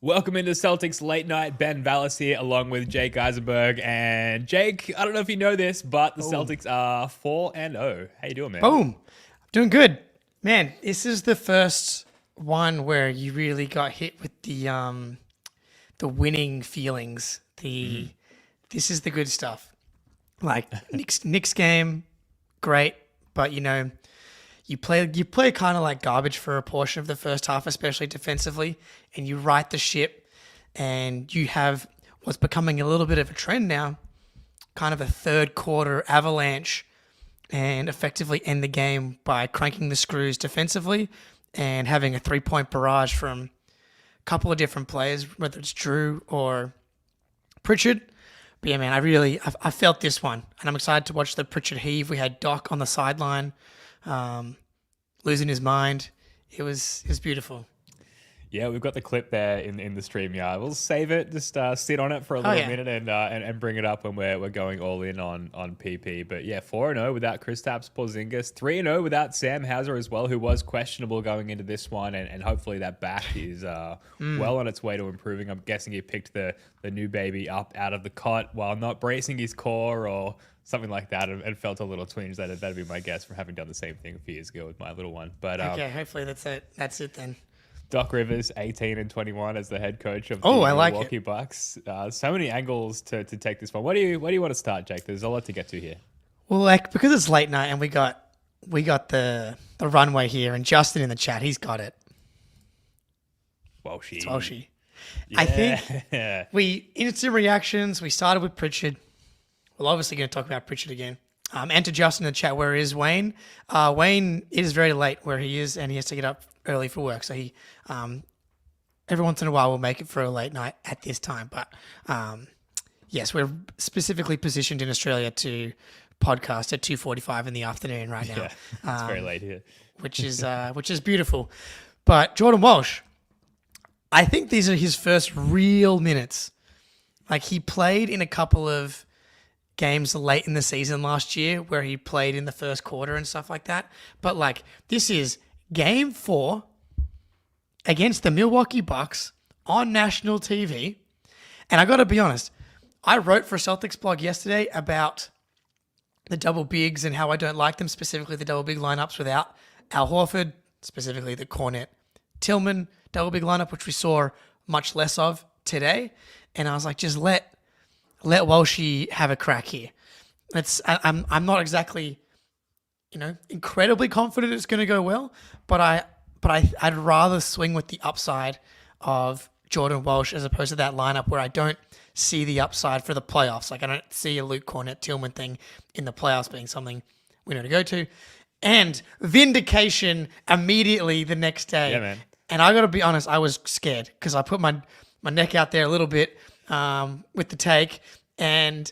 Welcome into Celtics Late Night. Ben Vallis here, along with Jake Eisenberg. And Jake, I don't know if you know this, but the Celtics are 4-0. How you doing, man? Boom. Doing good. Man, this is the first one where you really got hit with the winning feelings. This is the good stuff. Like Knicks game, great, but you play kind of like garbage for a portion of the first half, especially defensively, and you right the ship, and you have what's becoming a little bit of a trend now, kind of a third quarter avalanche, and effectively end the game by cranking the screws defensively and having a 3-point barrage from a couple of different players, whether it's Drew or Pritchard. But yeah, man, I felt this one, and I'm excited to watch the Pritchard heave. We had Doc on the sideline, losing his mind. It was beautiful. Yeah, we've got the clip there in the stream. Yeah, we'll save it. Just sit on it for a little minute and bring it up when we're going all in on PP. But yeah, 4-0 without Kristaps Porzingis, 3-0 without Sam Hauser as well, who was questionable going into this one, and hopefully that back is well on its way to improving. I'm guessing he picked the new baby up out of the cot while not bracing his core or something like that, and felt a little twinge. That'd be my guess from having done the same thing a few years ago with my little one. But okay, hopefully that's it. That's it then. Doc Rivers, 18-21 as the head coach of the Milwaukee Bucks. So many angles to take this one. Where do you want to start, Jake? There's a lot to get to here. Well, because it's late night and we got the runway here, and Justin in the chat, he's got it. Walshy. Yeah. I think we instant reactions. We started with Pritchard. We're obviously going to talk about Pritchard again. And to Justin in the chat, where is Wayne? Wayne is very late where he is, and he has to get up early for work. So he, every once in a while, will make it for a late night at this time. But yes, we're specifically positioned in Australia to podcast at 2:45 in the afternoon right now. Yeah, it's very late here, which is beautiful. But Jordan Walsh, I think these are his first real minutes. Like, he played in a couple of games late in the season last year where he played in the first quarter and stuff like that. But like, this is game 4 against the Milwaukee Bucks on national TV. And I got to be honest, I wrote for a Celtics blog yesterday about the double bigs and how I don't like them, specifically the double big lineups without Al Horford, specifically the Cornet Tillman double big lineup, which we saw much less of today. And I was like, just let Walshy have a crack here. I'm not exactly, incredibly confident it's going to go well, but I'd rather swing with the upside of Jordan Walsh as opposed to that lineup where I don't see the upside for the playoffs. Like, I don't see a Luke Cornett Tillman thing in the playoffs being something we know to go to. And vindication immediately the next day. Yeah, man. And I got to be honest, I was scared because I put my neck out there a little bit with the take, and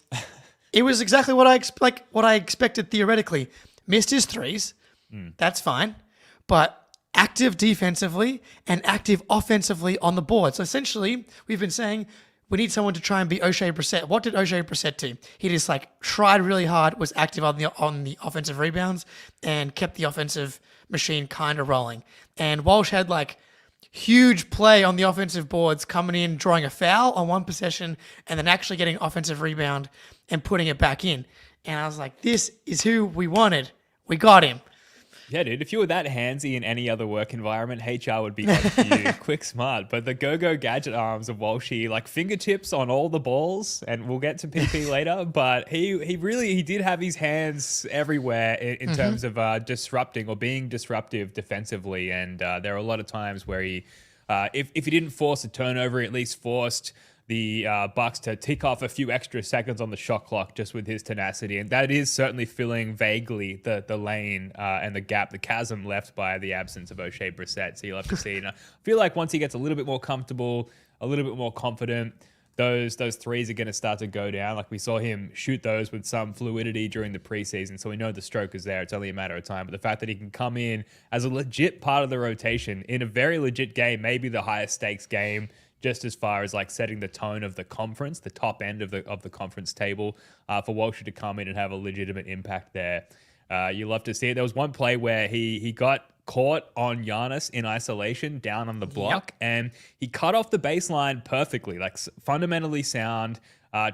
it was exactly what I expected theoretically. Missed his threes, that's fine, but active defensively and active offensively on the board. So essentially, we've been saying we need someone to try and beat O'Shea Brissett. What did O'Shea Brissett do? He just tried really hard, was active on the offensive rebounds, and kept the offensive machine kind of rolling. And Walsh had huge play on the offensive boards, coming in, drawing a foul on one possession, and then actually getting an offensive rebound and putting it back in. And I was like, this is who we wanted. We got him. Yeah, dude, if you were that handsy in any other work environment, HR would be on to you quick smart. But the go-go gadget arms of Walshy, fingertips on all the balls, and we'll get to PP later, but he did have his hands everywhere in terms of disrupting or being disruptive defensively. And there are a lot of times where he, if he didn't force a turnover, he at least forced the Bucks to tick off a few extra seconds on the shot clock just with his tenacity. And that is certainly filling vaguely the lane and the gap, the chasm left by the absence of O'Shea Brissett. So you'll have to see. And I feel like once he gets a little bit more comfortable, a little bit more confident, those threes are going to start to go down. Like, we saw him shoot those with some fluidity during the preseason, so we know the stroke is there. It's only a matter of time. But the fact that he can come in as a legit part of the rotation in a very legit game, maybe the highest stakes game, just as far as setting the tone of the conference, the top end of the conference table, for Walsh to come in and have a legitimate impact there. You love to see it. There was one play where he got caught on Giannis in isolation down on the block, and he cut off the baseline perfectly, like fundamentally sound.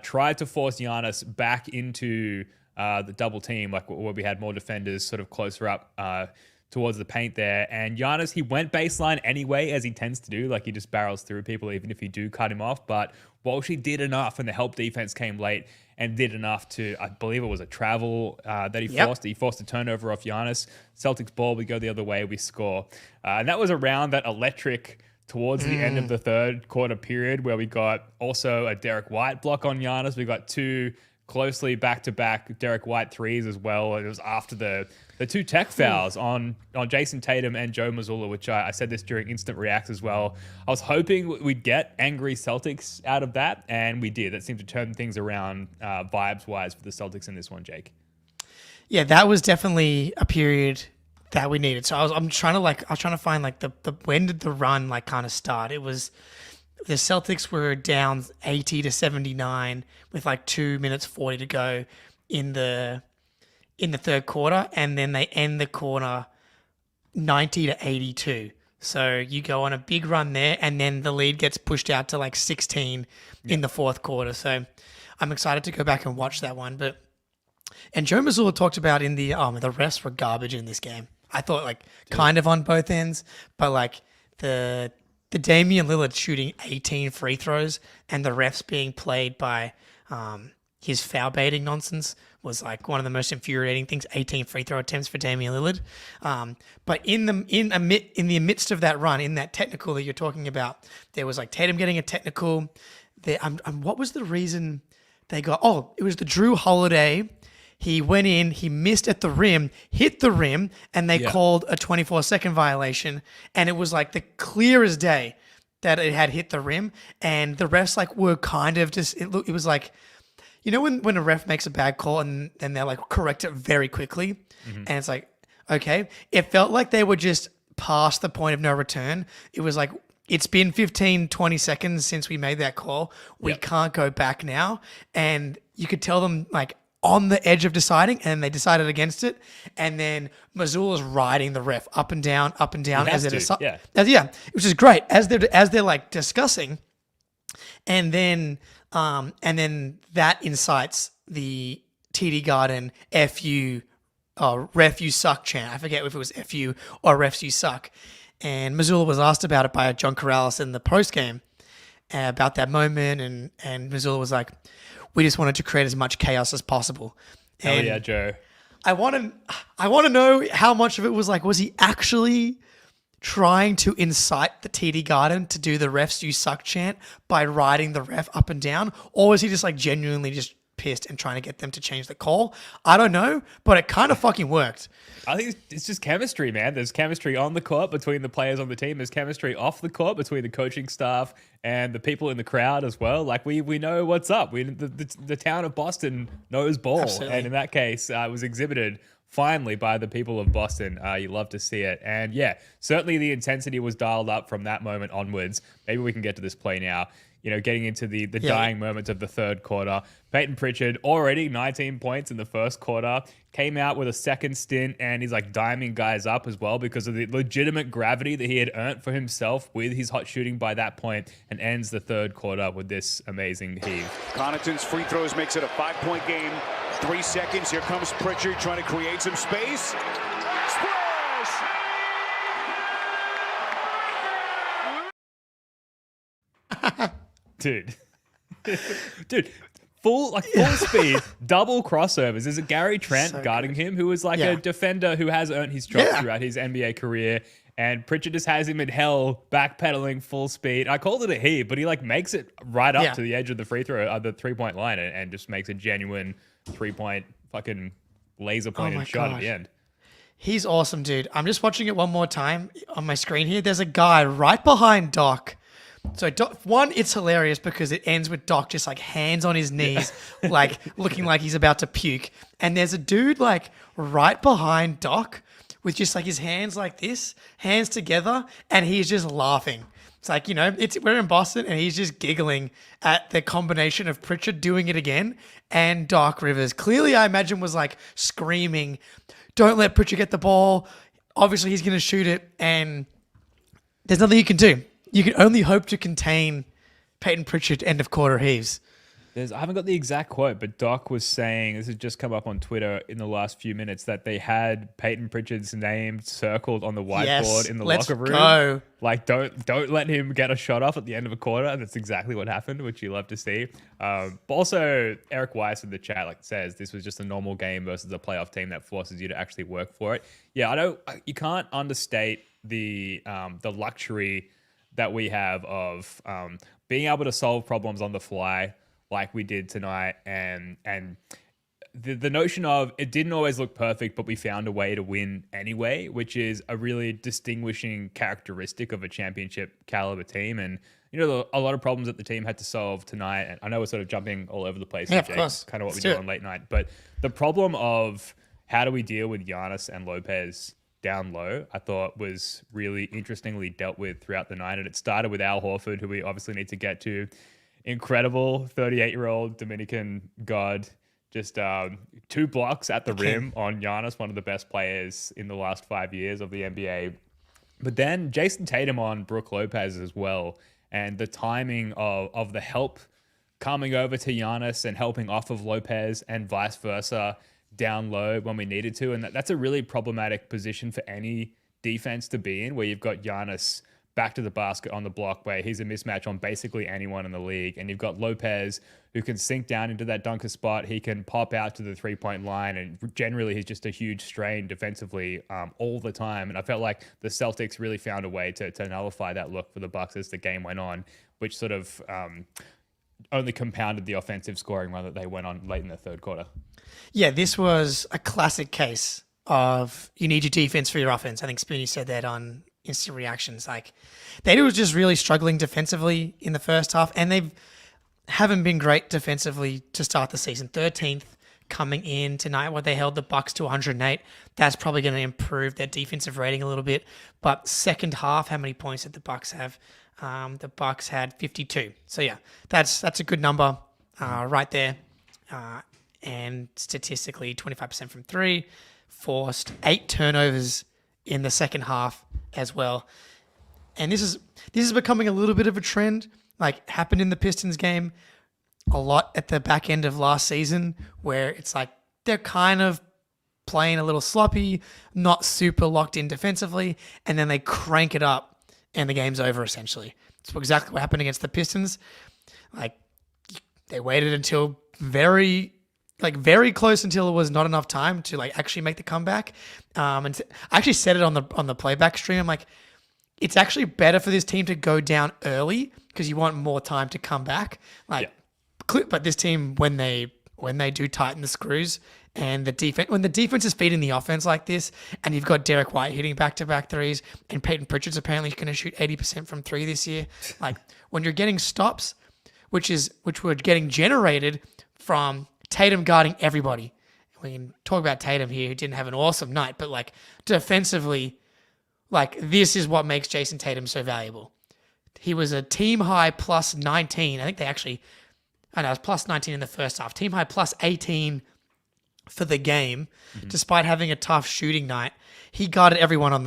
Tried to force Giannis back into the double team, like where we had more defenders sort of closer up towards the paint there. And Giannis, he went baseline anyway, as he tends to do. Like, he just barrels through people even if you do cut him off. But Walshy did enough, and the help defense came late and did enough to, I believe it was a travel that he forced. He forced a turnover off Giannis. Celtics ball, we go the other way, we score. And that was around that electric towards the end of the third quarter period where we got also a Derek White block on Giannis. We got two closely back-to-back Derek White threes as well. And it was after the two tech fouls on Jason Tatum and Joe Mazzulla, which I said this during Instant Reacts as well. I was hoping we'd get angry Celtics out of that, and we did. That seemed to turn things around vibes-wise for the Celtics in this one, Jake. Yeah, that was definitely a period that we needed. So I was trying to find like the when did the run like kind of start? It was the Celtics were down 80-79 with like 2 minutes 40 to go in the third quarter, and then they end the quarter 90-82. So you go on a big run there, and then the lead gets pushed out to like 16 in the fourth quarter. So I'm excited to go back and watch that one. And Joe Mazzulla talked about the refs were garbage in this game. I thought like kind of on both ends, but like the Damian Lillard shooting 18 free throws and the refs being played by his foul baiting nonsense was like one of the most infuriating things. 18 free throw attempts for Damian Lillard. But in the midst of that run, in that technical that you're talking about, there was like Tatum getting a technical. What was the reason they got? Oh, it was the Drew Holiday. He went in, he missed at the rim, hit the rim, and they called a 24-second violation. And it was like the clear as day that it had hit the rim. And the refs like were kind of just, it was like, you know when a ref makes a bad call and then they're like correct it very quickly? Mm-hmm. And it's like, okay. It felt like they were just past the point of no return. It was like, it's been 15, 20 seconds since we made that call. We can't go back now. And you could tell them like, on the edge of deciding, and they decided against it. And then Mazzulla's riding the ref up and down as they decide. Which is great as they're like discussing, and then that incites the TD Garden FU ref you suck chant. I forget if it was FU or refs you suck. And Mazzulla was asked about it by John Corrales in the postgame about that moment, and Mazzulla was like, we just wanted to create as much chaos as possible. Hell yeah, Joe. I want to know how much of it was like, was he actually trying to incite the TD Garden to do the refs you suck chant by riding the ref up and down? Or was he just like genuinely just pissed and trying to get them to change the call? I don't know, but it kind of fucking worked. I think it's just chemistry, man. There's chemistry on the court between the players on the team. There's chemistry off the court between the coaching staff and the people in the crowd as well. Like we know what's up. The town of Boston knows ball. Absolutely. And in that case, it was exhibited finally by the people of Boston. You love to see it. And yeah, certainly the intensity was dialed up from that moment onwards. Maybe we can get to this play now. You know, getting into the dying moments of the third quarter. Peyton Pritchard, already 19 points in the first quarter, came out with a second stint, and he's like diming guys up as well because of the legitimate gravity that he had earned for himself with his hot shooting by that point, and ends the third quarter with this amazing heave. Connaughton's free throws makes it a 5-point game. 3 seconds. Here comes Pritchard trying to create some space. Splash! Dude, full speed, double crossovers. Is it Gary Trent guarding him, who is like a defender who has earned his job throughout his NBA career, and Pritchard just has him in hell, backpedaling full speed. I called it a heave, but he like makes it right up to the edge of the free throw, the 3-point line, and just makes a genuine 3-point fucking laser pointed shot at the end. He's awesome, dude. I'm just watching it one more time on my screen here. There's a guy right behind Doc. So one, it's hilarious because it ends with Doc just like hands on his knees, like looking like he's about to puke. And there's a dude like right behind Doc with just like his hands like this, hands together, and he's just laughing. It's like, you know, we're in Boston and he's just giggling at the combination of Pritchard doing it again and Doc Rivers. Clearly, I imagine was like screaming, don't let Pritchard get the ball. Obviously, he's going to shoot it, and there's nothing you can do. You can only hope to contain Peyton Pritchard end of quarter heaves. I haven't got the exact quote, but Doc was saying, this has just come up on Twitter in the last few minutes, that they had Peyton Pritchard's name circled on the whiteboard in the locker room. Go. Like, don't let him get a shot off at the end of a quarter. And that's exactly what happened, which you love to see. But also, Eric Weiss in the chat says this was just a normal game versus a playoff team that forces you to actually work for it. Yeah, you can't understate the luxury that we have of being able to solve problems on the fly, like we did tonight, and the notion of it didn't always look perfect, but we found a way to win anyway, which is a really distinguishing characteristic of a championship caliber team. And a lot of problems that the team had to solve tonight, and I know we're sort of jumping all over the place. Yeah, of course. Kind of what we do on late night, but the problem of how do we deal with Giannis and Lopez down low, I thought was really interestingly dealt with throughout the night. And it started with Al Horford, who we obviously need to get to. Incredible 38-year-old Dominican god. Just 2 blocks at the rim on Giannis, one of the best players in the last 5 years of the NBA. But then Jason Tatum on Brook Lopez as well. And the timing of the help coming over to Giannis and helping off of Lopez and vice versa down low when we needed to. And that's a really problematic position for any defense to be in, where you've got Giannis back to the basket on the block, where he's a mismatch on basically anyone in the league. And you've got Lopez, who can sink down into that dunker spot. He can pop out to the 3-point line. And generally, he's just a huge strain defensively all the time. And I felt like the Celtics really found a way to nullify that look for the Bucks as the game went on, which sort of only compounded the offensive scoring run that they went on late in the third quarter. Yeah, this was a classic case of you need your defense for your offense. I think Spoonie said that on Instant Reactions. They were just really struggling defensively in the first half, and they haven't been great defensively to start the season. 13th coming in tonight, where they held the Bucks to 108. That's probably going to improve their defensive rating a little bit. But second half, how many points did the Bucks have? The Bucks had 52. So yeah, that's a good number right there. And statistically, 25% from 3, forced 8 turnovers in the second half as well. And this is becoming a little bit of a trend, happened in the Pistons game a lot at the back end of last season, where it's they're kind of playing a little sloppy, not super locked in defensively, and then they crank it up and the game's over essentially. It's exactly what happened against the Pistons. They waited until very close until it was not enough time to actually make the comeback. And I actually said it on the playback stream. I'm it's actually better for this team to go down early because you want more time to come back. But this team, when they do tighten the screws and when the defense is feeding the offense like this, and you've got Derek White hitting back-to-back threes, and Peyton Pritchard's apparently going to shoot 80% from 3 this year. When you're getting stops, which were getting generated from Tatum guarding everybody. We can talk about Tatum here, who didn't have an awesome night, but defensively, this is what makes Jason Tatum so valuable. He was a team high plus 19. I think it was plus 19 in the first half. Team high plus 18 for the game, despite having a tough shooting night. He guarded everyone on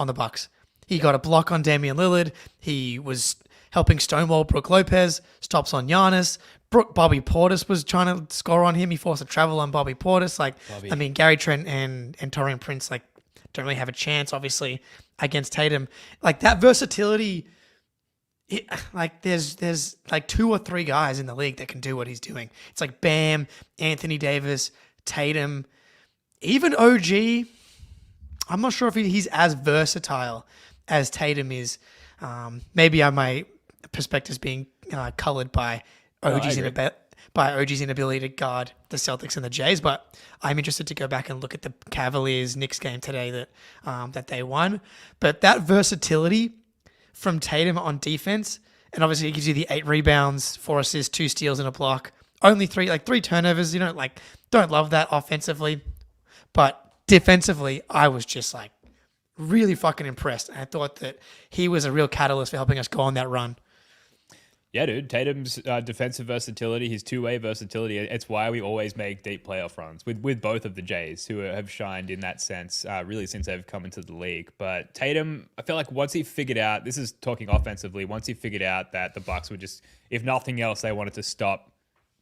the Bucks. He got a block on Damian Lillard. He was helping stonewall Brook Lopez, stops on Giannis. Bobby Portis was trying to score on him. He forced a travel on Bobby Portis. Gary Trent and Taurean Prince don't really have a chance, obviously, against Tatum. That versatility, there's 2 or 3 guys in the league that can do what he's doing. It's Bam, Anthony Davis, Tatum, even OG. I'm not sure if he's as versatile as Tatum is. Maybe my perspective is being colored by OG's inability to guard the Celtics and the Jays, but I'm interested to go back and look at the Cavaliers-Knicks game today that they won. But that versatility from Tatum on defense, and obviously it gives you the 8 rebounds, 4 assists, 2 steals, and a block. Only 3 turnovers. You don't love that offensively, but defensively, I was just really fucking impressed. And I thought that he was a real catalyst for helping us go on that run. Yeah, dude. Tatum's defensive versatility, his two-way versatility, it's why we always make deep playoff runs with both of the Jays, who have shined in that sense really since they've come into the league. But Tatum, I feel like once he figured out, this is talking offensively, once he figured out that the Bucks were just, if nothing else, they wanted to stop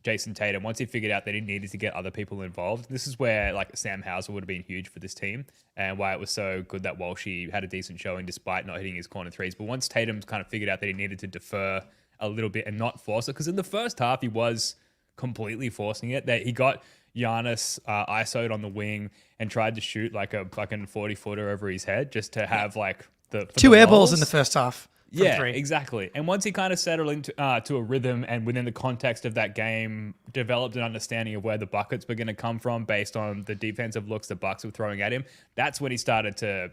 Jason Tatum. Once he figured out that he needed to get other people involved, this is where like Sam Hauser would have been huge for this team, and why it was so good that Walshy had a decent showing despite not hitting his corner threes. But once Tatum's kind of figured out that he needed to defer a little bit and not force it, because in the first half he was completely forcing it. That he got Giannis ISO'd on the wing and tried to shoot like a fucking 40-footer over his head just to have like the two air balls balls in the first half. Yeah, three. exactly. And once he kind of settled into to a rhythm and within the context of that game, developed an understanding of where the buckets were going to come from based on the defensive looks the Bucks were throwing at him, that's when he started to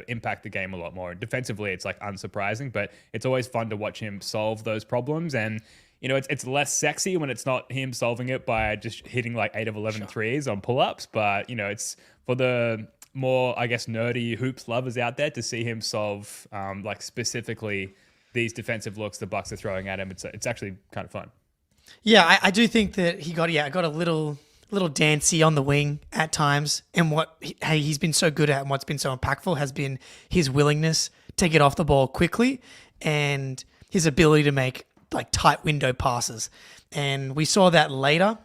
impact the game a lot more. Defensively, it's like unsurprising, but it's always fun to watch him solve those problems. And, you know, it's less sexy when it's not him solving it by just hitting like 8 of 11 threes on pull-ups. But, you know, it's for the more, I guess, nerdy hoops lovers out there to see him solve like specifically these defensive looks the Bucks are throwing at him. It's actually kind of fun. Yeah, I do think that he got a little dancy on the wing at times, and he's been so good at and what's been so impactful has been his willingness to get off the ball quickly and his ability to make like tight window passes. And we saw that later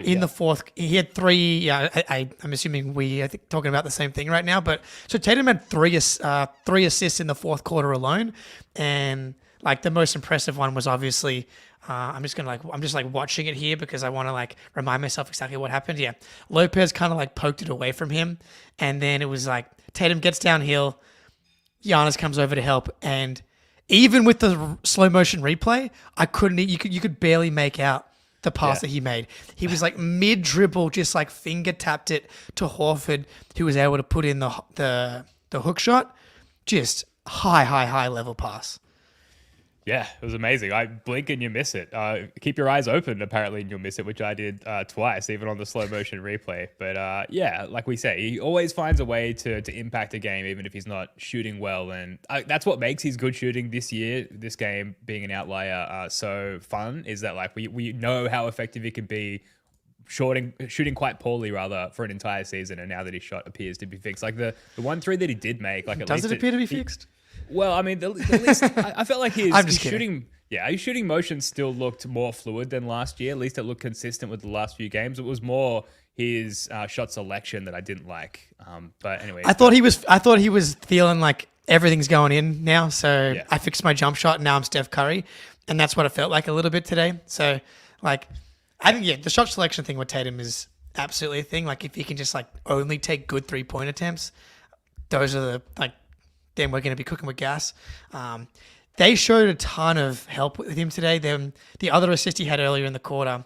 in the fourth. He had 3. Yeah, I'm assuming we are talking about the same thing right now. But so Tatum had 3 assists in the fourth quarter alone, and like the most impressive one was obviously. I'm just watching it here because I want to like remind myself exactly what happened. Yeah, Lopez kind of like poked it away from him, and then it was like Tatum gets downhill, Giannis comes over to help, and even with the slow motion replay, you could barely make out the pass that he made. He was like mid dribble, just like finger tapped it to Horford, who was able to put in the hook shot. Just high level pass. Yeah, it was amazing. I blink and you miss it. Keep your eyes open, apparently, and you'll miss it, which I did twice, even on the slow motion replay. But yeah, like we say, he always finds a way to impact a game, even if he's not shooting well. And that's what makes his good shooting this year, this game being an outlier, so fun, is that like we know how effective he can be shooting quite poorly, rather, for an entire season. And now that his shot appears to be fixed. Like the 1-3 that he did make, like Does it appear to be fixed? Well, I mean, the least, I felt like his shooting motion still looked more fluid than last year. At least it looked consistent with the last few games. It was more his shot selection that I didn't like. But anyway, I thought he was feeling like everything's going in now. So I fixed my jump shot. And now I'm Steph Curry, and that's what it felt like a little bit today. So like, I think the shot selection thing with Tatum is absolutely a thing. Like if you can just like only take good 3-point attempts, those are the like. Then we're going to be cooking with gas. They showed a ton of help with him today. The other assist he had earlier in the quarter,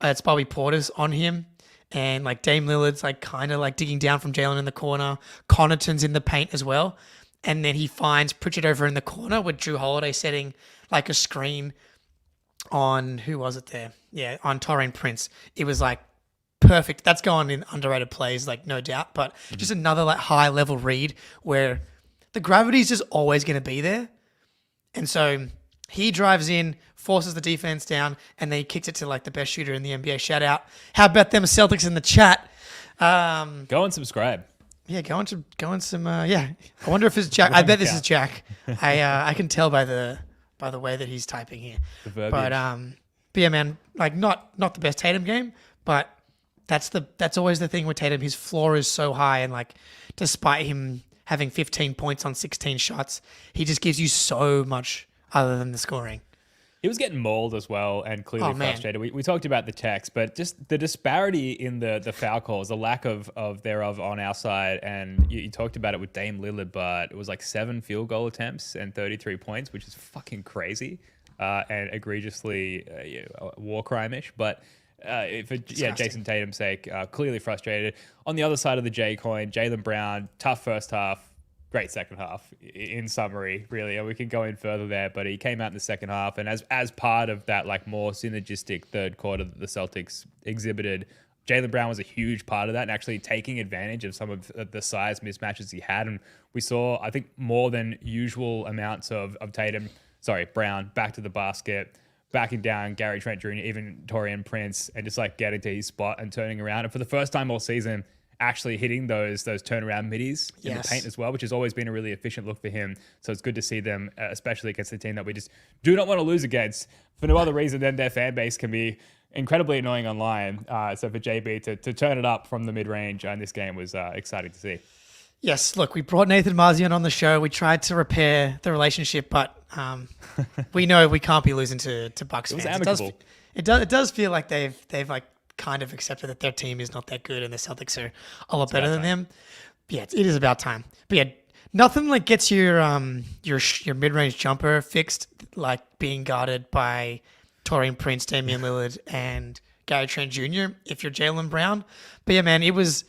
it's Bobby Porter's on him. And like Dame Lillard's like kind of like digging down from Jalen in the corner. Connaughton's in the paint as well. And then he finds Pritchard over in the corner with Drew Holiday setting like a screen on, who was it there? Yeah, on Taurean Prince. It was like perfect. That's going in underrated plays, like no doubt. But just another like high level read where the gravity is just always going to be there. And so he drives in, forces the defense down, and then he kicks it to like the best shooter in the NBA. Shout out. How about them Celtics in the chat? Go and subscribe. Yeah, go on some. Yeah, I wonder if it's Jack. I bet this is Jack. I can tell by the way that he's typing here. But yeah, man, like not the best Tatum game, but that's always the thing with Tatum. His floor is so high, and like despite him having 15 points on 16 shots, he just gives you so much other than the scoring. He was getting mauled as well and clearly frustrated. We talked about the text, but just the disparity in the foul calls, the lack of thereof on our side. And you talked about it with Dame Lillard, but it was like 7 field goal attempts and 33 points, which is fucking crazy and egregiously war crime-ish. But for Jason Tatum's sake, clearly frustrated. On the other side of the J coin, Jaylen Brown, tough first half, great second half. In summary, really, and we can go in further there. But he came out in the second half, and as part of that, like more synergistic third quarter that the Celtics exhibited, Jaylen Brown was a huge part of that, and actually taking advantage of some of the size mismatches he had. And we saw, I think, more than usual amounts of Tatum Brown back to the basket, backing down Gary Trent Jr., even Taurean Prince, and just like getting to his spot and turning around. And for the first time all season, actually hitting those turnaround middies in the paint as well, which has always been a really efficient look for him. So it's good to see them, especially against the team that we just do not want to lose against for no other reason than their fan base can be incredibly annoying online. So for JB to turn it up from the mid-range in this game was exciting to see. Yes, look, we brought Nathan Marzian on the show. We tried to repair the relationship, but we know we can't be losing to Bucks fans. Amicable. It does feel like they've like kind of accepted that their team is not that good and the Celtics are a lot better than them. Yeah, it is about time. But yeah, nothing like gets your mid-range jumper fixed like being guarded by Taurean Prince, Damian Lillard, and Gary Trent Jr. if you're Jaylen Brown. But yeah, man, it was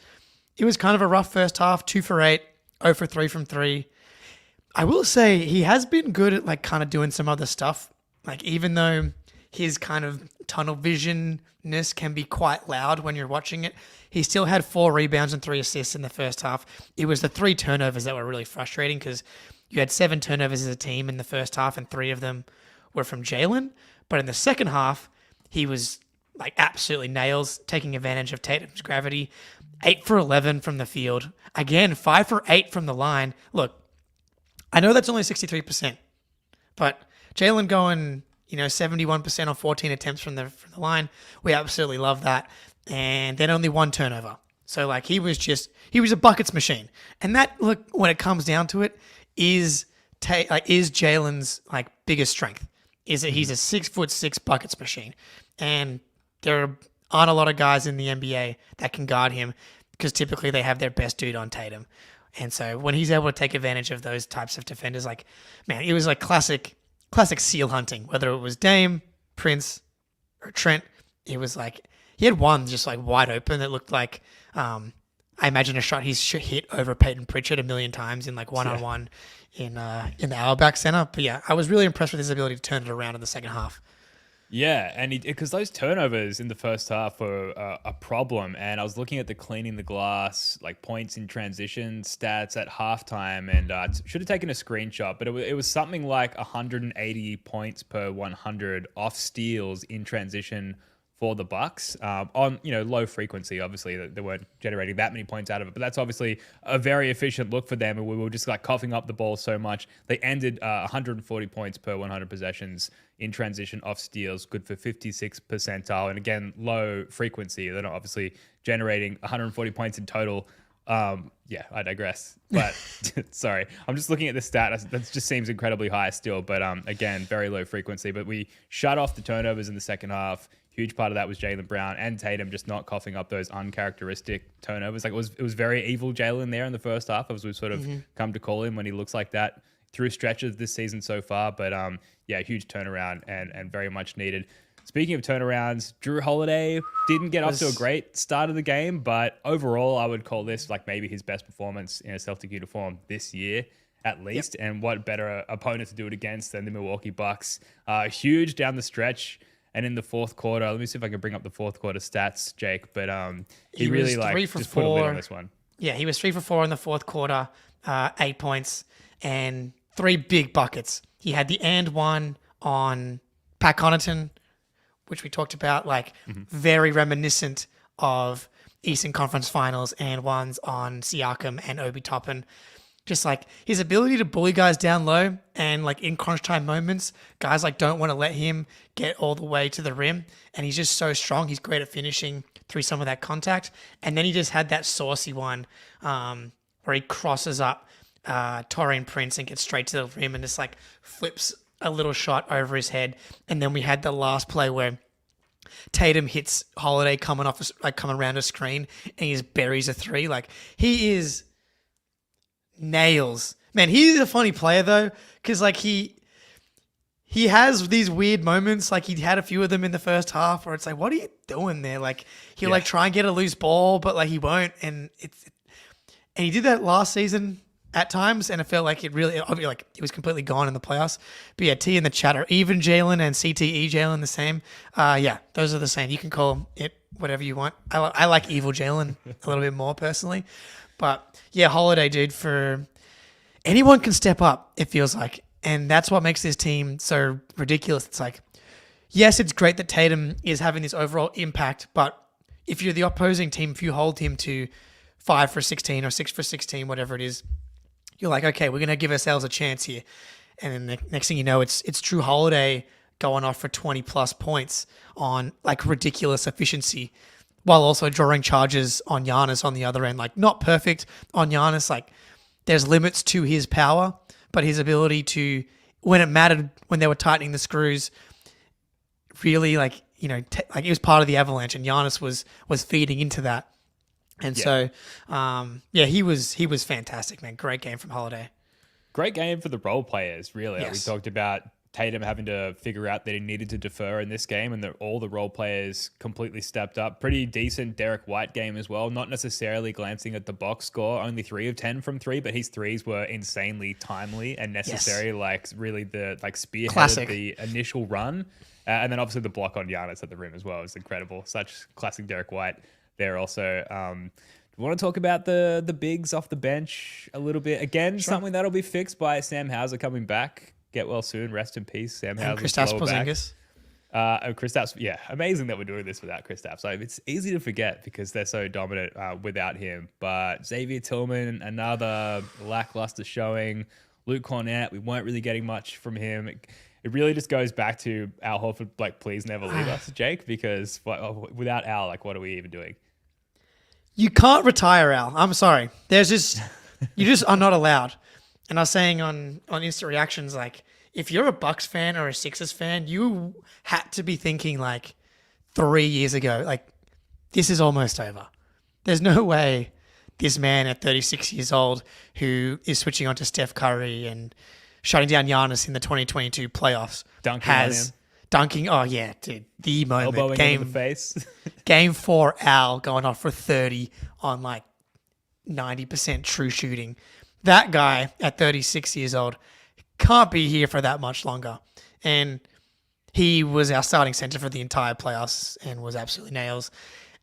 kind of a rough first half. 2 for 8, 0 for 3 from 3. I will say he has been good at like kind of doing some other stuff. Like even though his kind of tunnel visionness can be quite loud when you're watching it, he still had 4 rebounds and 3 assists in the first half. It was the 3 turnovers that were really frustrating because you had 7 turnovers as a team in the first half and 3 of them were from Jaylen. But in the second half, he was like absolutely nails, taking advantage of Tatum's gravity. 8 for 11 from the field. Again, 5 for 8 from the line. Look, I know that's only 63%, but Jaylen going, 71% on 14 attempts from the line. We absolutely love that. And then only 1 turnover. So like he was a buckets machine. And that, look, when it comes down to it, is Jaylen's like biggest strength. Is that he's a 6'6" buckets machine. And there aren't a lot of guys in the NBA that can guard him because typically they have their best dude on Tatum. And so when he's able to take advantage of those types of defenders, like, man, it was like classic seal hunting. Whether it was Dame, Prince, or Trent, it was like he had one just like wide open that looked like I imagine a shot he's hit over Peyton Pritchard a million times in like one-on-one in the Auerbach Center. But yeah, I was really impressed with his ability to turn it around in the second half. Yeah, and because those turnovers in the first half were a problem, and I was looking at the cleaning the glass, like points in transition stats at halftime, and should have taken a screenshot, but it was something like 180 points per 100 off steals in transition for the Bucks on low frequency. Obviously, they weren't generating that many points out of it, but that's obviously a very efficient look for them. And we were just like coughing up the ball so much. They ended 140 points per 100 possessions in transition off steals, good for 56th percentile. And again, low frequency. They're not obviously generating 140 points in total. Yeah, I digress. But sorry, I'm just looking at the stat. That just seems incredibly high still. But again, very low frequency. But we shut off the turnovers in the second half. Huge part of that was Jaylen Brown and Tatum just not coughing up those uncharacteristic turnovers. Like it was very evil Jaylen there in the first half, as we've sort of come to call him when he looks like that through stretches this season so far. But yeah, huge turnaround and very much needed. Speaking of turnarounds, Drew Holiday didn't get off to a great start of the game, but overall, I would call this like maybe his best performance in a Celtic uniform this year, at least. Yep. And what better opponent to do it against than the Milwaukee Bucks? Huge down the stretch. And in the fourth quarter, let me see if I can bring up the fourth quarter stats, Jake. But he really just put a lid on this one. Yeah, he was 3 for 4 in the fourth quarter, 8 points and 3 big buckets. He had the and one on Pat Connaughton, which we talked about, like very reminiscent of Eastern Conference Finals and ones on Siakam and Obi Toppin. Just like his ability to bully guys down low and like in crunch time moments, guys like don't want to let him get all the way to the rim. And he's just so strong. He's great at finishing through some of that contact. And then he just had that saucy one where he crosses up Taurean Prince and gets straight to the rim and just like flips a little shot over his head. And then we had the last play where Tatum hits Holiday coming around a screen and he just buries a 3. Like he is nails. Man, he's a funny player though, because like he has these weird moments. Like he had a few of them in the first half where it's like, what are you doing there? Like he'll like try and get a loose ball, but like he won't. And he did that last season at times, and I felt like it was completely gone in the playoffs. But yeah, T in the chat are even Jaylen and CTE Jaylen the same. Yeah, those are the same. You can call it whatever you want. I like evil Jaylen a little bit more personally. But yeah, Holiday, dude, for anyone can step up, it feels like. And that's what makes this team so ridiculous. It's like, yes, it's great that Tatum is having this overall impact, but if you're the opposing team, if you hold him to 5 for 16 or 6 for 16, whatever it is, you're like, okay, we're going to give ourselves a chance here. And then the next thing you know, it's Drew Holiday going off for 20 plus points on like ridiculous efficiency, while also drawing charges on Giannis on the other end. Like, not perfect on Giannis. Like, there's limits to his power, but his ability to, when it mattered, when they were tightening the screws, really like, like, it was part of the avalanche, and Giannis was feeding into that. And so, he was fantastic, man. Great game from Holiday. Great game for the role players, really. Yes. We talked about Tatum having to figure out that he needed to defer in this game, and that all the role players completely stepped up. Pretty decent Derek White game as well. Not necessarily glancing at the box score, only 3 of 10 from 3, but his threes were insanely timely and necessary. Yes. Like, really the spearheaded Classic. the initial run. And then obviously the block on Giannis at the rim as well is incredible. Such classic Derek White there also. We want to talk about the bigs off the bench a little bit. Again, something that'll be fixed by Sam Hauser coming back. Get well soon. Rest in peace, Sam Hauser. And Kristaps Porzingis. Kristaps, amazing that we're doing this without Kristaps. Like, it's easy to forget because they're so dominant without him. But Xavier Tillman, another lackluster showing. Luke Cornett, we weren't really getting much from him. It really just goes back to Al Horford, like, please never leave us, Jake, because without Al, like, what are we even doing? You can't retire Al. I'm sorry. You just are not allowed. And I was saying on Instant Reactions, like, if you're a Bucks fan or a Sixers fan, you had to be thinking like 3 years ago, like, this is almost over. There's no way this man at 36 years old, who is switching on to Steph Curry and shutting down Giannis in the 2022 playoffs, dunking. Oh yeah, dude, the moment. Elbowing him in the face. Game 4, Al going off for 30 on like 90% true shooting. That guy at 36 years old can't be here for that much longer. And he was our starting center for the entire playoffs and was absolutely nails.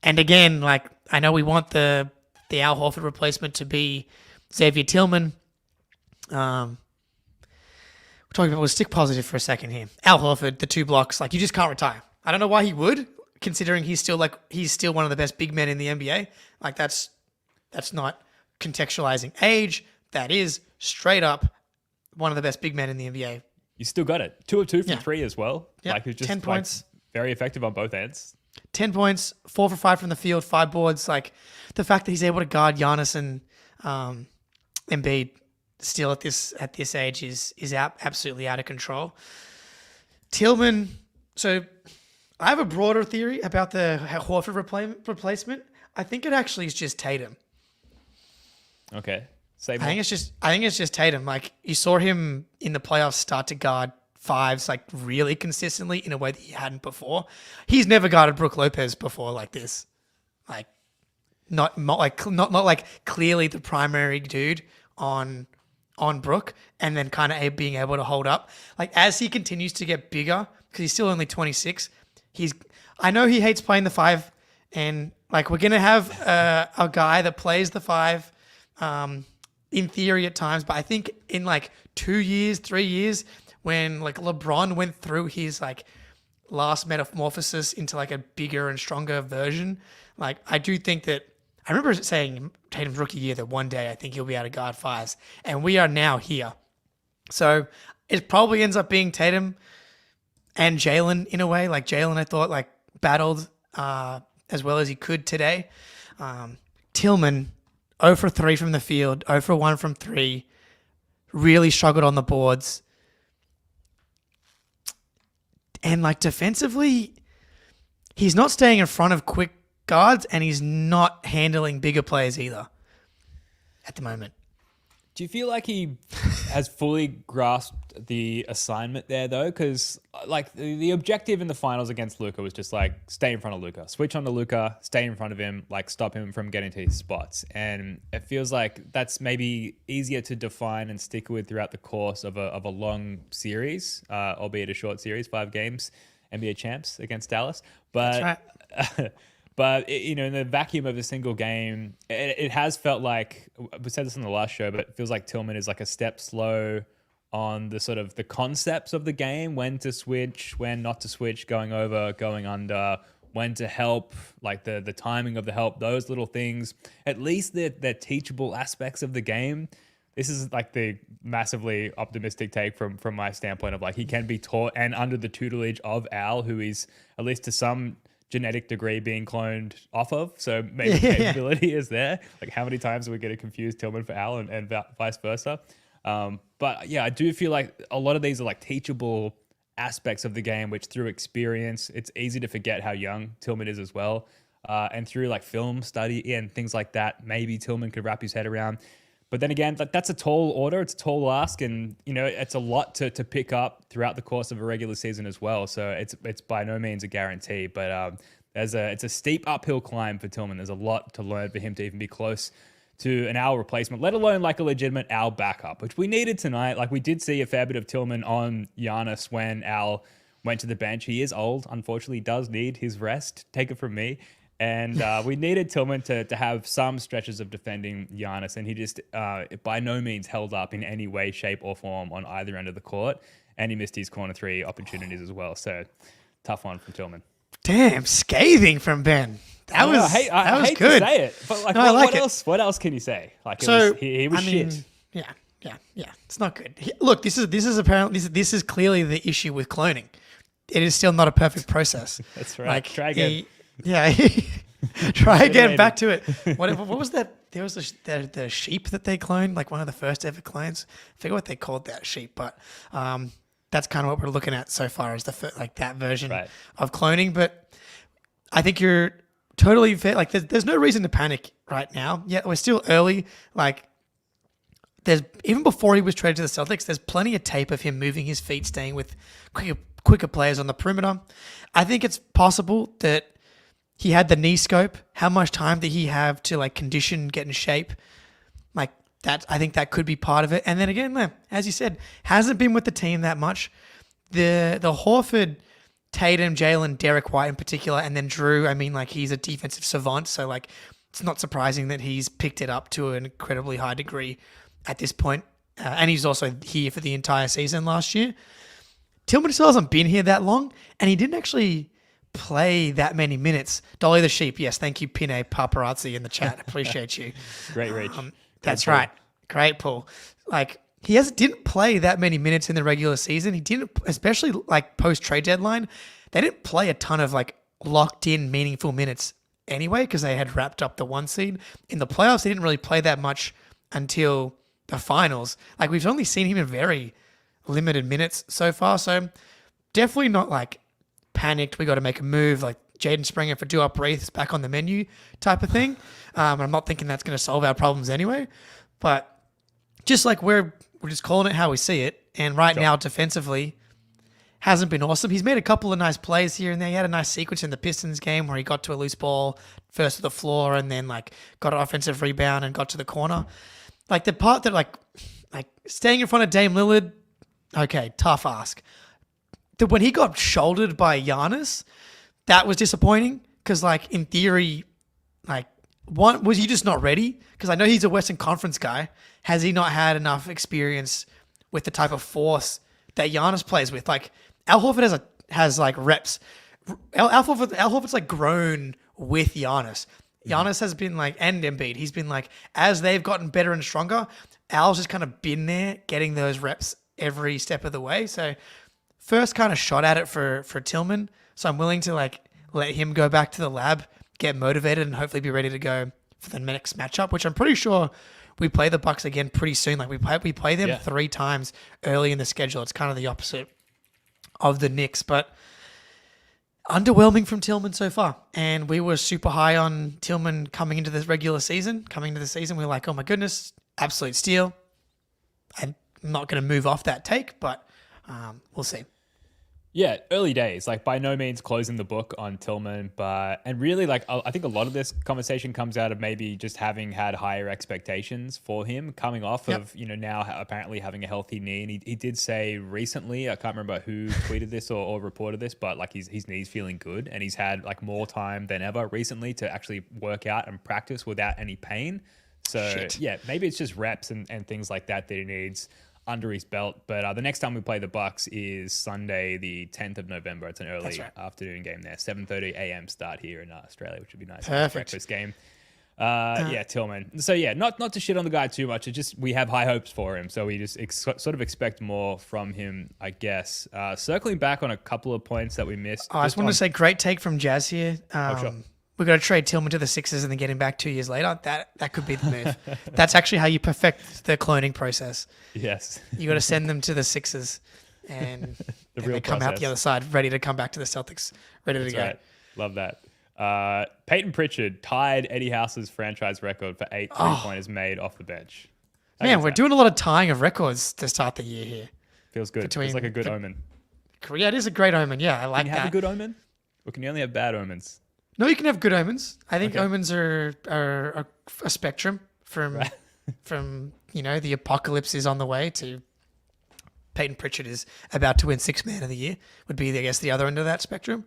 And again, like, I know we want the Al Horford replacement to be Xavier Tillman. We're talking about, we'll stick positive for a second here. Al Horford, the 2 blocks, like, you just can't retire. I don't know why he would, considering he's still one of the best big men in the NBA. Like, that's not contextualizing age. That is straight up one of the best big men in the NBA. You still got it. 2 of 2 from 3 as well. Yep. Like, it's just 10 points. Very effective on both ends. 10 points, 4 for 5 from the field, 5 boards. Like, the fact that he's able to guard Giannis and Embiid still at this age is absolutely out of control. Tillman. So I have a broader theory about the Horford replacement. I think it actually is just Tatum. Okay. I think it's just Tatum. Like, you saw him in the playoffs start to guard 5s like really consistently in a way that he hadn't before. He's never guarded Brook Lopez before like this. Like, not like clearly the primary dude on Brook, and then kind of being able to hold up. Like, as he continues to get bigger, because he's still only 26, I know he hates playing the 5, and like, we're gonna have a guy that plays the 5. In theory at times, but I think in like 2 years, 3 years, when like LeBron went through his like last metamorphosis into like a bigger and stronger version, like, I do think that, I remember saying Tatum's rookie year that one day I think he'll be able to guard 5s, and we are now here. So it probably ends up being Tatum and Jalen in a way. Like, Jalen, I thought, like, battled as well as he could today. Tillman, 0 for 3 from the field, 0 for 1 from 3. Really struggled on the boards. And, like, defensively, he's not staying in front of quick guards, and he's not handling bigger players either at the moment. Do you feel like he has fully grasped the assignment there, though? Because, like, the objective in the finals against Luka was just, like, stay in front of Luka. Switch on to Luka, stay in front of him, like, stop him from getting to his spots. And it feels like that's maybe easier to define and stick with throughout the course of a long series, albeit a short series, 5 games, NBA champs against Dallas. But That's right. But, in the vacuum of a single game, it has felt like, we said this on the last show, but it feels like Tillman is like a step slow on the sort of the concepts of the game, when to switch, when not to switch, going over, going under, when to help, like the timing of the help, those little things. At least they're teachable aspects of the game. This is like the massively optimistic take from my standpoint of like he can be taught and under the tutelage of Al, who is at least to some genetic degree being cloned off of. So maybe the capability is there. Like how many times are we going to confuse Tillman for Al and vice versa? But yeah, I do feel like a lot of these are like teachable aspects of the game, which through experience, it's easy to forget how young Tillman is as well. And through like film study and things like that, maybe Tillman could wrap his head around. But then again, that's a tall order. It's a tall ask, and it's a lot to pick up throughout the course of a regular season as well. So it's by no means a guarantee. But it's a steep uphill climb for Tillman. There's a lot to learn for him to even be close to an Al replacement, let alone like a legitimate Al backup, which we needed tonight. Like we did see a fair bit of Tillman on Giannis when Al went to the bench. He is old, unfortunately. He does need his rest. Take it from me. And we needed Tillman to have some stretches of defending Giannis, and he just by no means held up in any way, shape, or form on either end of the court. And he missed his corner three opportunities as well. So tough one from Tillman. Damn, scathing from Ben. That was hate good. To say it, but like, what else? What else can you say? Like, he was shit. Yeah. It's not good. Look, this is apparently this is clearly the issue with cloning. It is still not a perfect process. That's right. Like, try again. Try again. Back to it. What was that? There was the sheep that they cloned, like one of the first ever clones. I forget what they called that sheep, but that's kind of what we're looking at so far, is that version of cloning. But I think you're totally fair. Like there's no reason to panic right now. Yeah, we're still early. Like there's even before he was traded to the Celtics, there's plenty of tape of him moving his feet, staying with quicker players on the perimeter. I think it's possible that he had the knee scope. How much time did he have to like condition, get in shape? Like that, I think that could be part of it. And then again, as you said, hasn't been with the team that much. The Horford, Tatum, Jalen, Derek White in particular, and then Drew. I mean, like he's a defensive savant, so like it's not surprising that he's picked it up to an incredibly high degree at this point. And he's also here for the entire season last year. Tillman still hasn't been here that long, and he didn't actually play that many minutes. Dolly the Sheep, yes, thank you, Pine Paparazzi in the chat. Appreciate you. Great reach. That's right. Great, Paul. Like he didn't play that many minutes in the regular season. He didn't, especially like post trade deadline. They didn't play a ton of like locked in meaningful minutes anyway because they had wrapped up the 1 seed. In the playoffs, they didn't really play that much until the finals. Like we've only seen him in very limited minutes so far. So definitely not like panicked, we got to make a move, like Jaden Springer for do up Wreaths back on the menu type of thing. I'm not thinking that's going to solve our problems anyway, but just like we're just calling it how we see it. And right now, defensively, hasn't been awesome. He's made a couple of nice plays here and there. He had a nice sequence in the Pistons game where he got to a loose ball first to the floor and then like got an offensive rebound and got to the corner. Like the part that like staying in front of Dame Lillard, okay, tough ask. When he got shouldered by Giannis, that was disappointing because, like, in theory, like, was he just not ready? Because I know he's a Western Conference guy. Has he not had enough experience with the type of force that Giannis plays with? Like, Al Horford has like reps. Al Horford's like grown with Giannis. Giannis has been like, and Embiid, he's been like, as they've gotten better and stronger, Al's just kind of been there getting those reps every step of the way. So first kind of shot at it for Tillman. So I'm willing to like let him go back to the lab, get motivated, and hopefully be ready to go for the next matchup, which I'm pretty sure we play the Bucks again pretty soon. Like we play them 3 times early in the schedule. It's kind of the opposite of the Knicks, but underwhelming from Tillman so far. And we were super high on Tillman coming into this regular season. Coming into the season, we were like, oh my goodness, absolute steal. I'm not going to move off that take, but we'll see. Yeah, early days, like by no means closing the book on Tillman, and really like I think a lot of this conversation comes out of maybe just having had higher expectations for him coming off of, now apparently having a healthy knee. And he did say recently, I can't remember who tweeted this or reported this, but like his knee's feeling good and he's had like more time than ever recently to actually work out and practice without any pain. So yeah, maybe it's just reps and things like that he needs. under his belt. But the next time we play the Bucks is Sunday, the 10th of November. It's an early afternoon game there, 7:30 a.m. start here in Australia, which would be nice. Perfect. Breakfast game. Tillman. So not to shit on the guy too much. It's just we have high hopes for him, so we just sort of expect more from him, I guess. Circling back on a couple of points that we missed. I just want to say, great take from Jazz here. Sure. We're going to trade Tillman to the Sixers and then get him back 2 years later. That could be the move. That's actually how you perfect the cloning process. Yes. You got to send them to the Sixers and they come out the other side ready to come back to the Celtics, ready to go. Right. Love that. Peyton Pritchard tied Eddie House's franchise record for 8 3-pointers made off the bench. Man, we're doing a lot of tying of records to start the year here. Feels good. Feels like a good omen. Yeah, it is a great omen. Yeah, I like that. Can you have a good omen? Or can you only have bad omens? No, you can have good omens. I think omens are a spectrum from the apocalypse is on the way to Peyton Pritchard is about to win Sixth Man of the Year would be, I guess, the other end of that spectrum.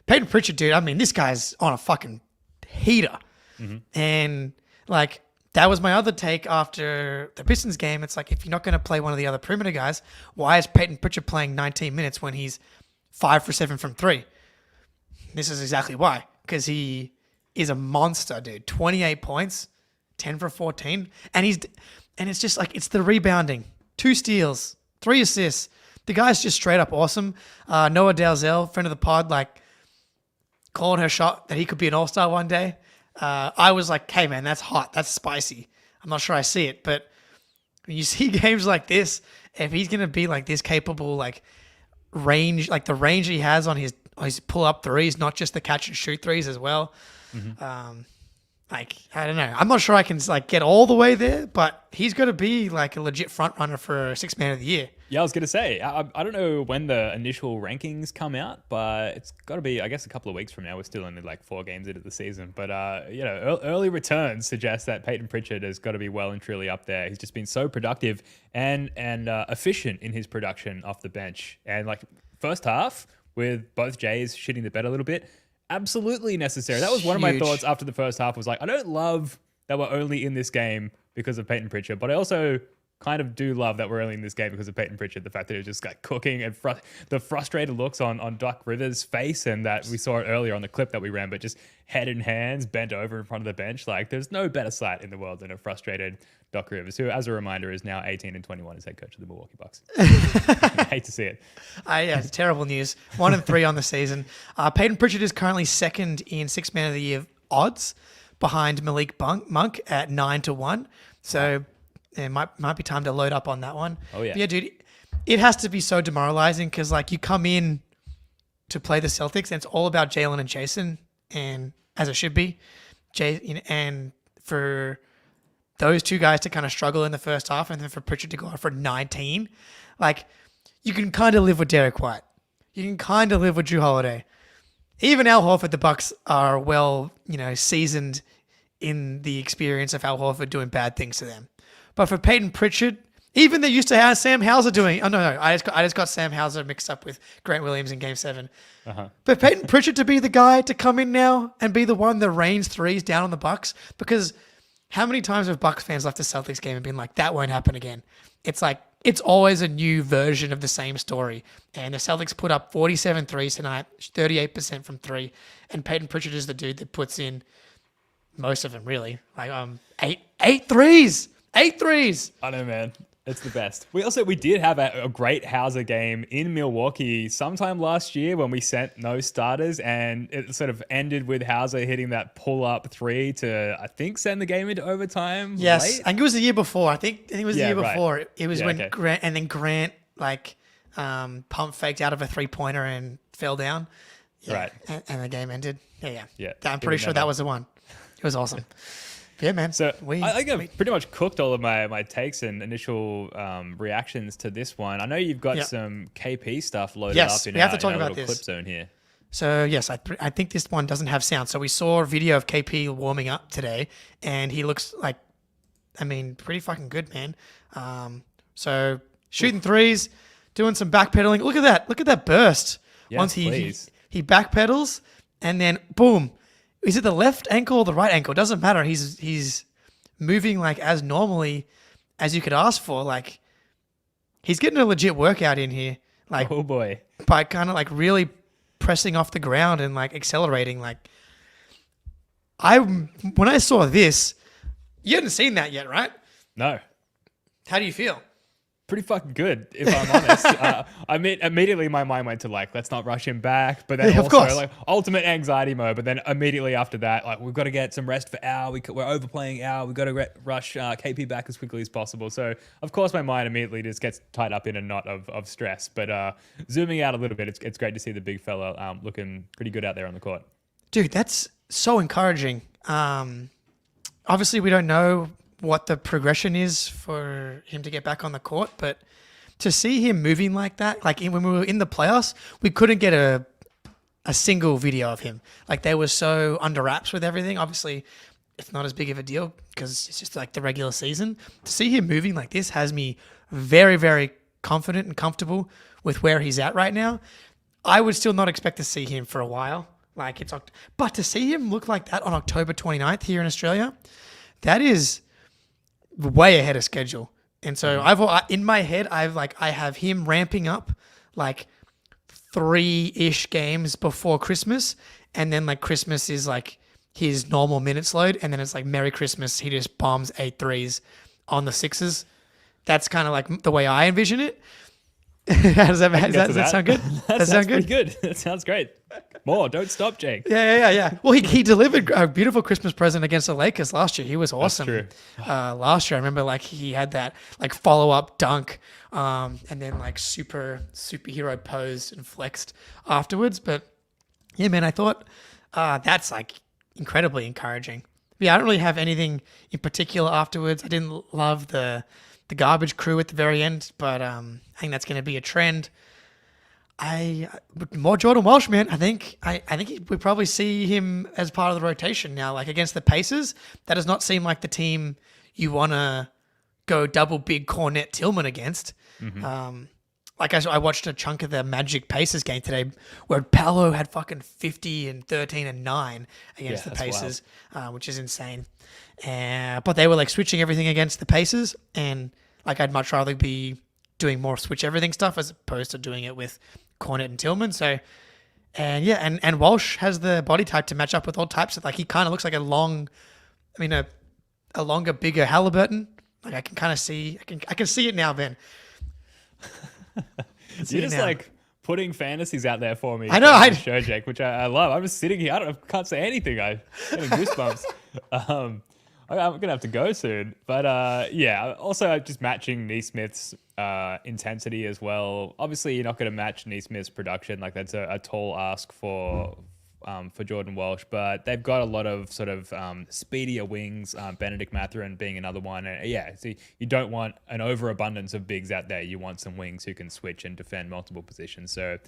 Peyton Pritchard, dude, I mean, this guy's on a fucking heater. Mm-hmm. And, like, that was my other take after the Pistons game. It's like, if you're not going to play one of the other perimeter guys, why is Peyton Pritchard playing 19 minutes when he's 5 for 7 from 3? This is exactly why. Because he is a monster, dude. 28 points, 10 for 14. And it's just like, it's the rebounding. 2 steals, 3 assists. The guy's just straight up awesome. Noah Dalzell, friend of the pod, like, calling her shot that he could be an all-star one day. I was like, hey, man, that's hot. That's spicy. I'm not sure I see it. But when you see games like this, if he's going to be like this capable, like, range, like the range he has on his pull-up threes, not just the catch-and-shoot threes as well. Mm-hmm. Like, I don't know. I'm not sure I can, like, get all the way there, but he's got to be, like, a legit front-runner for Sixth Man of the Year. Yeah, I was going to say, I don't know when the initial rankings come out, but it's got to be, I guess, a couple of weeks from now. We're still only, like, 4 games into the season. But, early returns suggest that Peyton Pritchard has got to be well and truly up there. He's just been so productive and efficient in his production off the bench. And, like, first half, with both Jays shitting the bed a little bit, absolutely necessary. That was one of my thoughts after the first half was like, I don't love that we're only in this game because of Peyton Pritchard, but I also kind of do love that we're only in this game because of Peyton Pritchard. The fact that it was just like cooking and the frustrated looks on Doc Rivers' face, and that we saw it earlier on the clip that we ran, but just head in hands, bent over in front of the bench. Like, there's no better sight in the world than a frustrated Doc Rivers, who, as a reminder, is now 18-21 as head coach of the Milwaukee Bucks. I hate to see it. It's terrible news. 1-3 on the season. Peyton Pritchard is currently second in Sixth Man of the Year odds, behind Malik Monk at 9-1. So it might be time to load up on that one. Oh yeah, but yeah, dude. It has to be so demoralizing because, like, you come in to play the Celtics and it's all about Jalen and Jason, and as it should be, and for those two guys to kind of struggle in the first half, and then for Pritchard to go off for 19, like, you can kind of live with Derek White. You can kind of live with Drew Holiday. Even Al Horford, the Bucks are well, seasoned in the experience of Al Horford doing bad things to them. But for Peyton Pritchard, even they used to have Sam Hauser doing. Oh no, I just got Sam Hauser mixed up with Grant Williams in Game 7. Uh-huh. But Peyton Pritchard to be the guy to come in now and be the one that rains threes down on the Bucks, because how many times have Bucks fans left the Celtics game and been like, that won't happen again? It's like, it's always a new version of the same story. And the Celtics put up 47 threes tonight, 38% from 3. And Peyton Pritchard is the dude that puts in most of them, really. Like, eight threes. 8 threes. I know, man. It's the best. We did have a great Hauser game in Milwaukee sometime last year when we sent no starters, and it sort of ended with Hauser hitting that pull-up 3 to, I think, send the game into overtime. Yes, late. I think it was the year before. I think it was the year before. Right. It was when Grant like pump faked out of a 3-pointer and fell down. Yeah, right. And the game ended. Yeah. I'm Pretty pretty sure that was the one. It was awesome. Yeah, man. So I think I've pretty much cooked all of my takes and initial reactions to this one. I know you've got some KP stuff loaded up in our little clip zone here. So, yes, I think this one doesn't have sound. So we saw a video of KP warming up today, and he looks like, pretty fucking good, man. So shooting threes, doing some backpedaling. Look at that. Look at that burst. Yes, once he backpedals, and then boom. Is it the left ankle or the right ankle? It doesn't matter. He's moving like as normally as you could ask for. Like, he's getting a legit workout in here. Like, Oh boy. by kind of like really pressing off the ground and like accelerating. Like, when I saw this, you hadn't seen that yet, right? No. How do you feel? Pretty fucking good, if I'm honest. Immediately my mind went to like, let's not rush him back. But then Yeah, of also course. like ultimate anxiety mode. But then immediately after that, like we've got to get some rest for Al. We're overplaying Al. We've got to rush KP back as quickly as possible. So of course my mind immediately just gets tied up in a knot of stress. But zooming out a little bit, it's great to see the big fella looking pretty good out there on the court. Dude, that's so encouraging. Obviously, we don't know what the progression is for him to get back on the court, but to see him moving like that, like when we were in the playoffs, we couldn't get a single video of him. Like they were so under wraps with everything. Obviously, it's not as big of a deal because it's just like the regular season. To see him moving like this has me very, very confident and comfortable with where he's at right now. I would still not expect to see him for a while. But to see him look like that on October 29th here in Australia, that is way ahead of schedule. And so in my head, I have him ramping up like 3-ish games before Christmas. And then like Christmas is like his normal minutes load. And then it's like Merry Christmas. He just bombs 8 threes on the Sixers. That's kind of like the way I envision it. Does that sound good? That sounds pretty good. That sounds great. More. Don't stop, Jake. Yeah. Well, he delivered a beautiful Christmas present against the Lakers last year. He was awesome. That's true. Last year, I remember like he had that like follow-up dunk and then like superhero posed and flexed afterwards. But yeah, man, I thought that's like incredibly encouraging. Yeah, I don't really have anything in particular afterwards. I didn't love the garbage crew at the very end, but I think that's going to be a trend. More Jordan Walsh, man. I think we probably see him as part of the rotation now. Like against the Pacers, that does not seem like the team you want to go double big Cornet Tillman against. Mm-hmm. I watched a chunk of the Magic Pacers game today where Paolo had fucking 50 and 13 and 9 against the Pacers, which is insane. But they were like switching everything against the Pacers, and like I'd much rather be doing more switch everything stuff as opposed to doing it with Cornet and Tillman. So, and Walsh has the body type to match up with all types of, like, he kind of looks like a longer, bigger Halliburton. Like I can kind of see, I can see it now, Ben. You're just like putting fantasies out there for me. I know. I show, Jake, which I love. I'm just sitting here. I can't say anything. I'm getting goosebumps. I'm gonna have to go soon, but also just matching Neesmith's intensity as well. Obviously, you're not gonna match Neesmith's production. Like that's a tall ask for Jordan Walsh, but they've got a lot of sort of speedier wings. Benedict Mathurin being another one. So you don't want an overabundance of bigs out there. You want some wings who can switch and defend multiple positions. So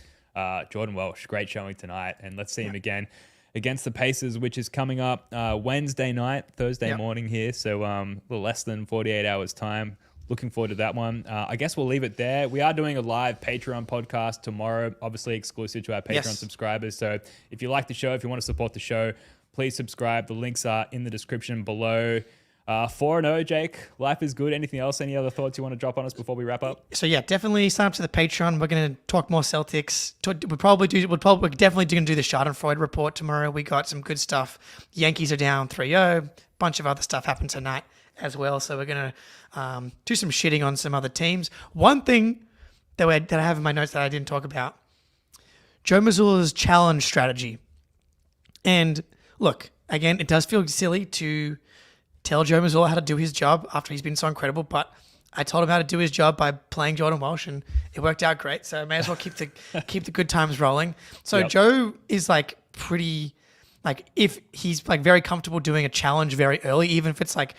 Jordan Walsh, great showing tonight, and let's see him again against the Pacers, which is coming up Thursday morning here. So a little less than 48 hours time. Looking forward to that one. I guess we'll leave it there. We are doing a live Patreon podcast tomorrow, obviously exclusive to our Patreon subscribers. So if you like the show, if you want to support the show, please subscribe. The links are in the description below. 4-0, Jake. Life is good. Anything else? Any other thoughts you want to drop on us before we wrap up? So yeah, definitely sign up to the Patreon. We're going to talk more Celtics. We're definitely going to do the Schadenfreude report tomorrow. We got some good stuff. Yankees are down 3-0. Bunch of other stuff happened tonight as well. So we're going to do some shitting on some other teams. One thing that I have in my notes that I didn't talk about, Joe Mazzulla's challenge strategy. And look, again, it does feel silly to tell Joe Mazzulla how to do his job after he's been so incredible, but I told him how to do his job by playing Jordan Walsh, and it worked out great. So I may as well keep the good times rolling. So Joe is like pretty, like if he's like very comfortable doing a challenge very early, even if it's like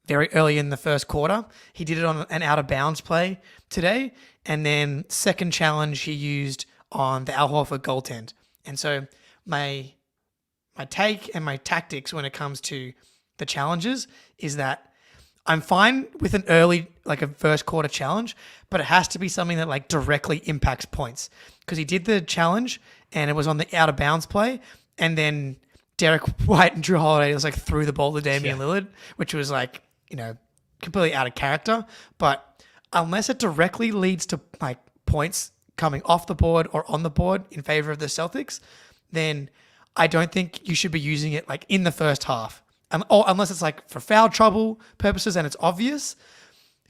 very early in the first quarter. He did it on an out of bounds play today, and then second challenge he used on the Al Horford goaltend. And so my take and my tactics when it comes to the challenges is that I'm fine with an early, like a first quarter challenge, but it has to be something that like directly impacts points. Because he did the challenge and it was on the out of bounds play, and then Derek White and Drew Holiday was like threw the ball to Damian Lillard, which was like, completely out of character. But unless it directly leads to like points coming off the board or on the board in favor of the Celtics, then I don't think you should be using it like in the first half, or unless it's like for foul trouble purposes and it's obvious,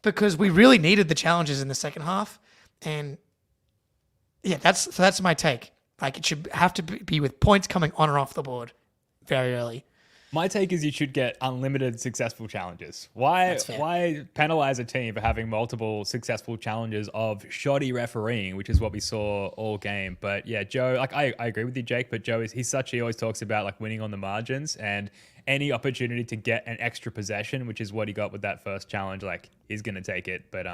because we really needed the challenges in the second half. And yeah, that's my take. Like it should have to be with points coming on or off the board very early. My take is you should get unlimited successful challenges. Why penalize a team for having multiple successful challenges of shoddy refereeing, which is what we saw all game. But yeah, Joe, like I agree with you, Jake, but Joe he always talks about like winning on the margins, and any opportunity to get an extra possession, which is what he got with that first challenge, like he's going to take it. But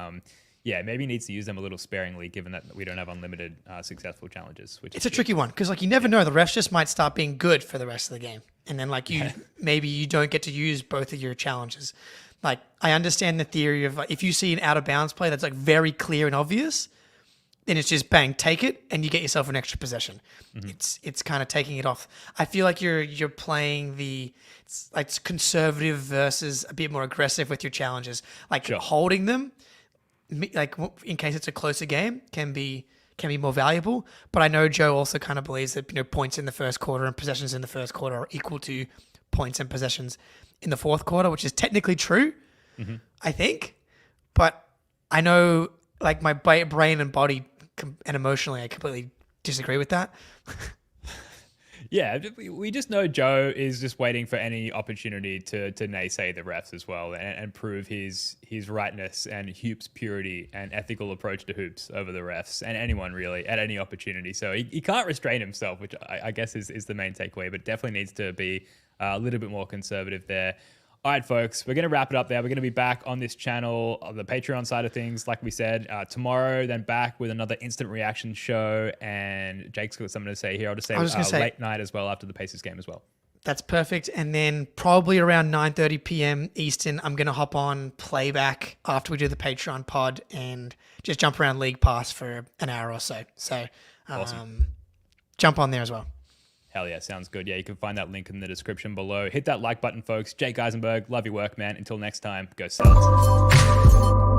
yeah, maybe he needs to use them a little sparingly, given that we don't have unlimited successful challenges. It's a tricky one because like you never know, the refs just might start being good for the rest of the game. And then like maybe you don't get to use both of your challenges. Like I understand the theory of like, if you see an out of bounds play that's like very clear and obvious, then it's just bang, take it, and you get yourself an extra possession. Mm-hmm. It's kind of taking it off. I feel like you're playing it's like conservative versus a bit more aggressive with your challenges. Like holding them, like in case it's a closer game, can be more valuable. But I know Joe also kind of believes that points in the first quarter and possessions in the first quarter are equal to points and possessions in the fourth quarter, which is technically true, I think. But I know like my brain and body and emotionally, I completely disagree with that. Yeah, we just know Joe is just waiting for any opportunity to naysay the refs as well and prove his rightness and hoops purity and ethical approach to hoops over the refs and anyone really at any opportunity. So he can't restrain himself, which I guess is the main takeaway, but definitely needs to be a little bit more conservative there. All right, folks, we're going to wrap it up there. We're going to be back on this channel, on the Patreon side of things, like we said, tomorrow, then back with another instant reaction show. And Jake's got something to say here. I'll just say late night as well after the Pacers game as well. That's perfect. And then probably around 9:30 p.m. Eastern, I'm going to hop on playback after we do the Patreon pod and just jump around League Pass for an hour or so. So awesome. Jump on there as well. Hell yeah, sounds good. Yeah, you can find that link in the description below. Hit that like button, folks. Jake Eisenberg, love your work, man. Until next time, go Celtics.